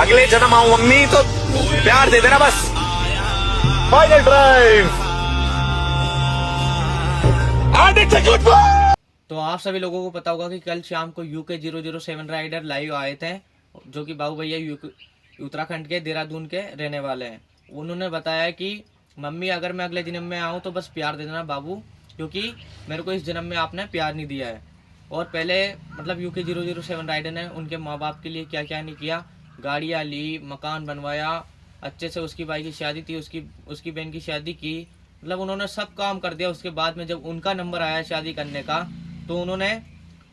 अगले जन्म आऊं मम्मी तो प्यार दे देना बस। Final drive. तो आप सभी लोगों को पता होगा कि कल शाम को UK 007 राइडर लाइव आए थे, जो कि बाबू भैया उत्तराखंड के देहरादून के रहने वाले हैं। उन्होंने बताया कि मम्मी अगर मैं अगले जन्म में आऊँ तो बस प्यार दे देना बाबू, क्योंकि मेरे को इस जन्म में आपने प्यार नहीं दिया है। और पहले मतलब UK 007 राइडर ने उनके माँ बाप के लिए क्या क्या नहीं किया, गाड़ियाँ ली, मकान बनवाया, अच्छे से उसकी भाई की शादी थी, उसकी बहन की शादी की, मतलब उन्होंने सब काम कर दिया। उसके बाद में जब उनका नंबर आया शादी करने का, तो उन्होंने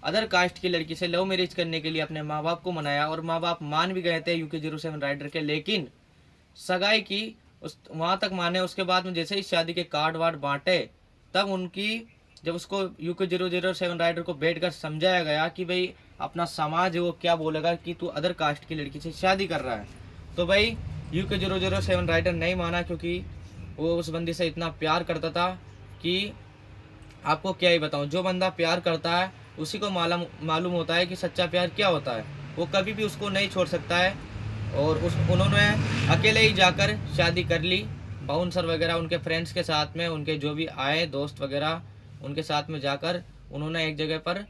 अदर कास्ट की लड़की से लव मैरिज करने के लिए अपने माँ बाप को मनाया, और माँ बाप मान भी गए थे UK 07 राइडर के, लेकिन सगाई की उस वहाँ तक माने। उसके बाद में जैसे ही शादी के कार्ड वार्ड बांटे, तब उनकी जब उसको UK 007 राइडर को बैठ कर समझाया गया कि भाई अपना समाज है वो क्या बोलेगा कि तू अदर कास्ट की लड़की से शादी कर रहा है, तो भाई UK 007 राइडर नहीं माना, क्योंकि वो उस बंदी से इतना प्यार करता था कि आपको क्या ही बताऊं। जो बंदा प्यार करता है उसी को मालूम होता है कि सच्चा प्यार क्या होता है। वो कभी भी उसको नहीं छोड़ सकता है। और उन्होंने अकेले ही जाकर शादी कर ली, बाउंसर वगैरह उनके फ्रेंड्स के साथ में, उनके जो भी आए दोस्त वगैरह उनके साथ में जाकर उन्होंने एक जगह पर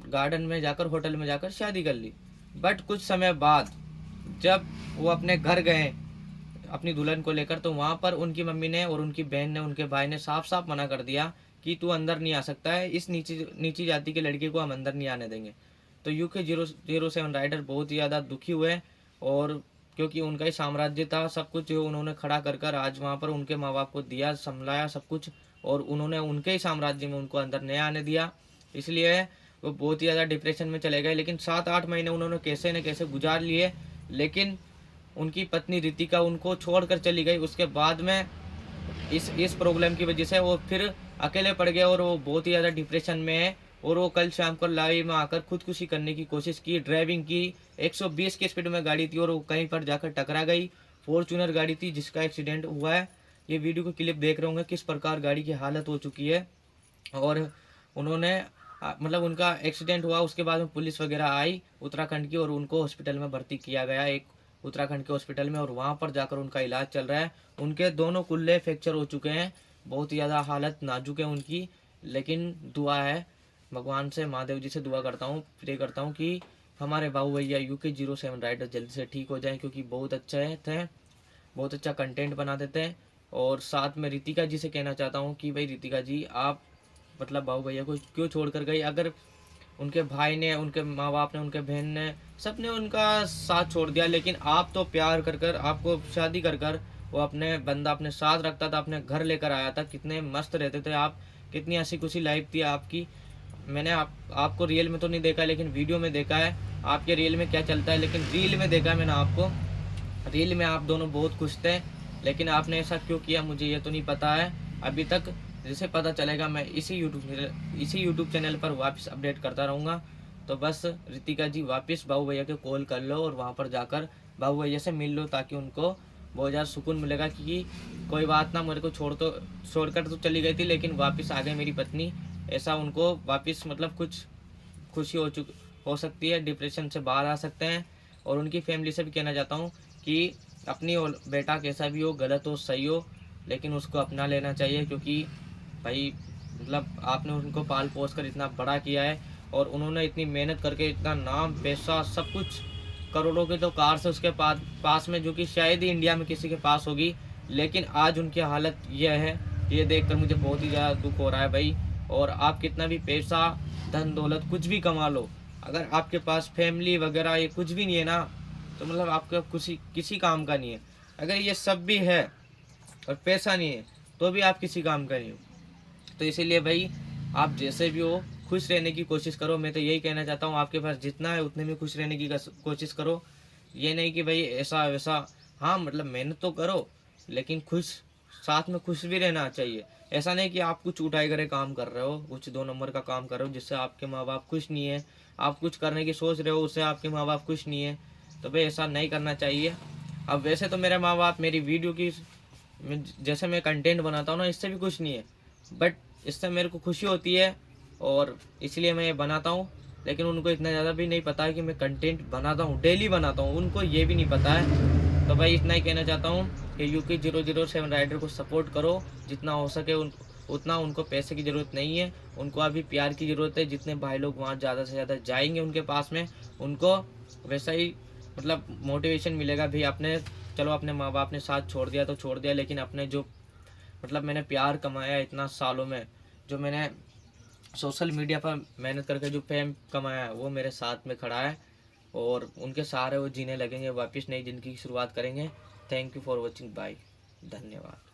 गार्डन में जाकर, होटल में जाकर शादी कर ली। बट कुछ समय बाद जब वो अपने घर गए अपनी दुल्हन को लेकर, तो वहाँ पर उनकी मम्मी ने और उनकी बहन ने, उनके भाई ने साफ साफ मना कर दिया कि तू अंदर नहीं आ सकता है, इस नीची जाति की लड़की को हम अंदर नहीं आने देंगे। तो UK 007 राइडर बहुत ही ज़्यादा दुखी हुए, और क्योंकि उनका ही साम्राज्य था, सब कुछ उन्होंने खड़ा कर कर आज वहाँ पर उनके माँ बाप को दिया, संभलाया सब कुछ, और उन्होंने उनके ही साम्राज्य में उनको अंदर नहीं आने दिया। इसलिए वो बहुत ही ज़्यादा डिप्रेशन में चले गए। लेकिन 7-8 महीने उन्होंने कैसे न कैसे गुजार लिए, लेकिन उनकी पत्नी रितिका उनको छोड़कर चली गई। उसके बाद में इस प्रॉब्लम की वजह से वो फिर अकेले पड़ गए, और वो बहुत ही ज़्यादा डिप्रेशन में है। और वो कल शाम को लाइव में आकर खुदकुशी करने की कोशिश की, ड्राइविंग की, 120 की स्पीड में गाड़ी थी, और वो कहीं पर जाकर टकरा गई। फॉर्च्यूनर गाड़ी थी जिसका एक्सीडेंट हुआ है। ये वीडियो को क्लिप देख रहे होंगे किस प्रकार गाड़ी की हालत हो चुकी है। और उन्होंने मतलब उनका एक्सीडेंट हुआ, उसके बाद में पुलिस वगैरह आई उत्तराखंड की, और उनको हॉस्पिटल में भर्ती किया गया, एक उत्तराखंड के हॉस्पिटल में, और वहाँ पर जाकर उनका इलाज चल रहा है। उनके दोनों कुल्ले फ्रैक्चर हो चुके हैं, बहुत ही ज़्यादा हालत नाजुक है उनकी। लेकिन दुआ है भगवान से, महादेव जी से दुआ करता हूँ, प्रे करता हूँ कि हमारे बाबू भैया UK 07 राइडर जल्दी से ठीक हो जाए, क्योंकि बहुत अच्छे थे, बहुत अच्छा कंटेंट बनाते थे। और साथ में रितिका जी से कहना चाहता हूँ कि भाई रितिका जी, आप मतलब बाबू भैया को क्यों छोड़ कर गई? अगर उनके भाई ने, उनके माँ बाप ने, उनके बहन ने, सब ने उनका साथ छोड़ दिया, लेकिन आप तो प्यार कर कर, आपको शादी कर कर वो अपने बंदा अपने साथ रखता था, अपने घर लेकर आया था, कितने मस्त रहते थे आप, कितनी हंसी खुशी लाइफ थी आपकी। मैंने आपको रियल में तो नहीं देखा, लेकिन वीडियो में देखा है आपके रियल में क्या चलता है, लेकिन रील में देखा है मैंने आपको। रील में आप दोनों बहुत खुश थे, लेकिन आपने ऐसा क्यों किया मुझे ये तो नहीं पता है अभी तक। जैसे पता चलेगा मैं इसी यूट्यूब चैनल पर वापस अपडेट करता रहूँगा। तो बस रितिका जी वापस बाबू भैया के कॉल कर लो, और वहाँ पर जाकर बाबू भैया से मिल लो, ताकि उनको बहुत ज़्यादा सुकून मिलेगा कि कोई बात ना, मेरे को छोड़कर तो चली गई थी, लेकिन वापस आ गई मेरी पत्नी। ऐसा उनको वापस मतलब कुछ खुशी हो सकती है, डिप्रेशन से बाहर आ सकते हैं। और उनकी फैमिली से भी कहना चाहता हूँ कि अपनी बेटा कैसा भी हो, गलत हो सही हो, लेकिन उसको अपना लेना चाहिए, क्योंकि भाई मतलब आपने उनको पाल पोस कर इतना बड़ा किया है, और उन्होंने इतनी मेहनत करके इतना नाम पैसा सब कुछ, करोड़ों की तो कार से उसके पास में, जो कि शायद ही इंडिया में किसी के पास होगी। लेकिन आज उनकी हालत यह है, ये देखकर मुझे बहुत ही ज़्यादा दुख हो रहा है भाई। और आप कितना भी पैसा, धन दौलत कुछ भी कमा लो, अगर आपके पास फैमिली वगैरह ये कुछ भी नहीं है ना, तो मतलब आपका किसी काम का नहीं है। अगर ये सब भी है और पैसा नहीं है, तो भी आप किसी काम का नहीं हो। तो इसीलिए भाई आप जैसे भी हो खुश रहने की कोशिश करो। मैं तो यही कहना चाहता हूँ, आपके पास जितना है उतने में खुश रहने की कोशिश करो। ये नहीं कि भाई ऐसा वैसा, हाँ मतलब मेहनत तो करो, लेकिन साथ में खुश भी रहना चाहिए। ऐसा नहीं कि आप कुछ उठाए करे काम कर रहे हो, कुछ 2 नंबर का काम कर रहे हो, जिससे आपके माँ बाप खुश नहीं है, आप कुछ करने की सोच रहे हो, उससे आपके माँ बाप खुश नहीं है। तो भाई ऐसा नहीं करना चाहिए। अब वैसे तो मेरे माँ बाप मेरी वीडियो की, जैसे मैं कंटेंट बनाता हूँ ना, इससे भी खुश नहीं है, बट इससे मेरे को खुशी होती है, और इसलिए मैं ये बनाता हूँ। लेकिन उनको इतना ज़्यादा भी नहीं पता है कि मैं कंटेंट बनाता हूँ, डेली बनाता हूँ, उनको ये भी नहीं पता है। तो भाई इतना ही कहना चाहता हूँ कि UK007 राइडर को सपोर्ट करो जितना हो सके, उतना उनको पैसे की ज़रूरत नहीं है, उनको अभी प्यार की ज़रूरत है। जितने भाई लोग वहाँ ज़्यादा से ज़्यादा जाएंगे उनके पास में, उनको वैसा ही मतलब मोटिवेशन मिलेगा। भाई आपने चलो अपने माँ बाप ने साथ छोड़ दिया तो छोड़ दिया, लेकिन अपने जो मतलब मैंने प्यार कमाया इतना सालों में, जो मैंने सोशल मीडिया पर मेहनत करके जो फेम कमाया है, वो मेरे साथ में खड़ा है और उनके सहारे वो जीने लगेंगे, वापस नई ज़िंदगी की शुरुआत करेंगे। Thank you for watching, bye, धन्यवाद।